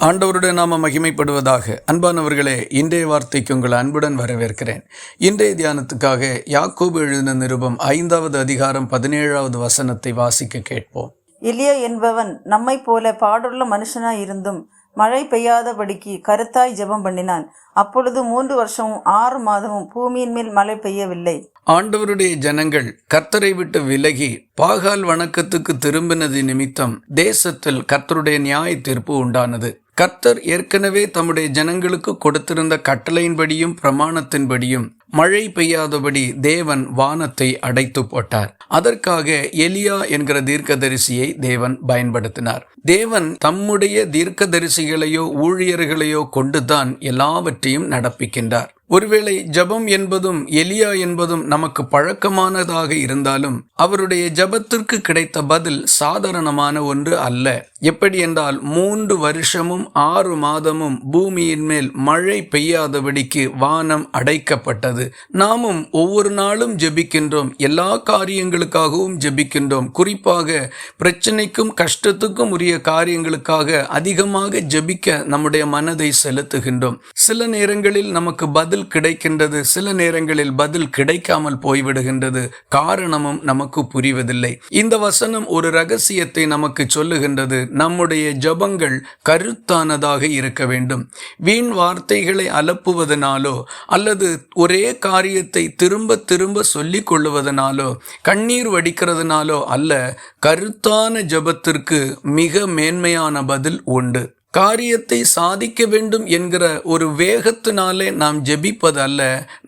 ஆண்டவருடைய நாம மகிமைப்படுவதாக. அன்பானவர்களே, இன்றைய வார்த்தைக்கு உங்கள் அன்புடன் வரவேற்கிறேன். இன்றைய தியானத்துக்காக யாக்கோபு எழுதின நிருபம் 5வது அதிகாரம் 17வது வசனத்தை வாசிக்க கேட்போம். எலியா என்பவன் நம்மை போல பாடுள்ள மனுஷனாய் இருந்தும் மழை பெய்யாதபடிக்கு கருத்தாய் ஜெபம் பண்ணினான். அப்பொழுது 3 வருஷமும் 6 மாதமும் பூமியின் மேல் மழை பெய்யவில்லை. ஆண்டவருடைய ஜனங்கள் கர்த்தரை விட்டு விலகி பாகால் வணக்கத்துக்கு திரும்பினது நிமித்தம் தேசத்தில் கர்த்தருடைய நியாய தீர்ப்பு உண்டானது. கர்த்தர் ஏற்கனவே தம்முடைய ஜனங்களுக்கு கொடுத்திருந்த கட்டளையின்படியும் பிரமாணத்தின்படியும் மழை பெய்யாதபடி தேவன் வானத்தை அடைத்து போட்டார். அதற்காக எலியா என்கிற தீர்க்கதரிசியை தேவன் பயன்படுத்தினார். தேவன் தம்முடைய தீர்க்கதரிசிகளையோ ஊழியர்களையோ கொண்டுதான் எல்லாவற்றையும் நடப்பிக்கின்றார். ஒருவேளை ஜபம் என்பதும் எலியா என்பதும் நமக்கு பழக்கமானதாக இருந்தாலும் அவருடைய ஜபத்திற்கு கிடைத்த பதில் சாதாரணமான ஒன்று அல்ல. எப்படி என்றால் 3 வருஷமும் 6 மாதமும் பூமியின் மேல் மழை பெய்யாதபடிக்கு வானம் அடைக்கப்பட்டது. நாமும் ஒவ்வொரு நாளும் ஜெபிக்கின்றோம், எல்லா காரியங்களுக்காகவும் ஜெபிக்கின்றோம். குறிப்பாக பிரச்சனைக்கும் கஷ்டத்துக்கும் உரிய காரியங்களுக்காக அதிகமாக ஜெபிக்க நம்முடைய மனதை செலுத்துகின்றோம். சில நேரங்களில் நமக்கு பதில் கிடைக்கின்றது, சில நேரங்களில் பதில் கிடைக்காமல் போய்விடுகின்றது. காரணமும் நமக்கு புரிவதில்லை. இந்த வசனம் ஒரு ரகசியத்தை நமக்கு சொல்லுகின்றது. நம்முடைய ஜபங்கள் கருத்தானதாக இருக்க வேண்டும். வீண் வார்த்தைகளை அலப்புவதனாலோ அல்லது ஒரே காரியத்தை திரும்ப திரும்ப சொல்லிக் கொள்ளுவதனாலோ கண்ணீர் வடிக்கிறதுனாலோ அல்ல, கருத்தான ஜபத்திற்கு மிக மேன்மையான பதில் உண்டு. காரியத்தை சாதிக்க வேண்டும் என்கிற ஒரு வேகத்தினாலே நாம் ஜெபிப்பது அல்ல.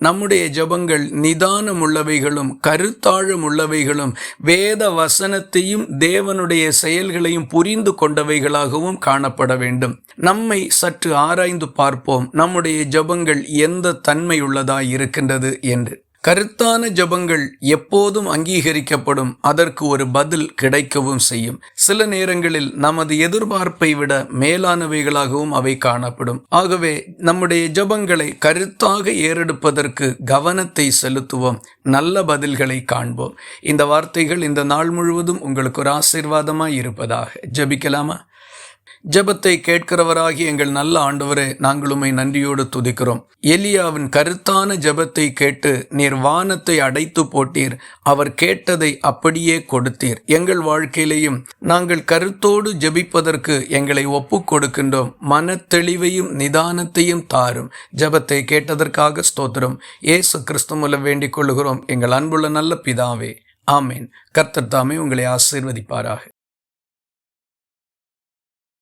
நம்முடைய ஜெபங்கள் நிதானம் உள்ளவைகளும் கருத்தாழம் உள்ளவைகளும் வேத வசனத்தையும் தேவனுடைய செயல்களையும் புரிந்து கொண்டவைகளாகவும் காணப்பட வேண்டும். நம்மை சற்று ஆராய்ந்து பார்ப்போம், நம்முடைய ஜெபங்கள் எந்த தன்மை உள்ளதாய் இருக்கின்றது என்று. கருத்தான ஜபங்கள் எப்போதும் அங்கீகரிக்கப்படும், அதற்கு ஒரு பதில் கிடைக்கவும் செய்யும். சில நேரங்களில் நமது எதிர்பார்ப்பை விட மேலானவைகளாகவும் அவை காணப்படும். ஆகவே நம்முடைய ஜபங்களை கருத்தாக ஏறெடுப்பதற்கு கவனத்தை செலுத்துவோம், நல்ல பதில்களை காண்போம். இந்த வார்த்தைகள் இந்த நாள் முழுவதும் உங்களுக்கு ஒரு ஆசீர்வாதமாய் இருப்பதாக. ஜபிக்கலாமா? ஜபத்தை கேட்கிறவராகி எங்கள் நல்ல ஆண்டவரே, நாங்கள் உம்மை நன்றியோடு துதிக்கிறோம். எலியாவின் கருத்தான ஜபத்தை கேட்டு நீர் வானத்தை அடைத்து போட்டீர். அவர் கேட்டதை அப்படியே கொடுத்தீர். எங்கள் வாழ்க்கையிலையும் நாங்கள் கருத்தோடு ஜபிப்பதற்கு எங்களை ஒப்பு கொடுக்கின்றோம். மன தெளிவையும் நிதானத்தையும் தாரும். ஜபத்தை கேட்டதற்காக ஸ்தோத்திரம். இயேசு கிறிஸ்து மூலம் வேண்டிக் கொள்கிறோம் எங்கள் அன்புள்ள நல்ல பிதாவே, ஆமேன். கர்த்தர் தாமே உங்களை ஆசீர்வதிப்பாராக.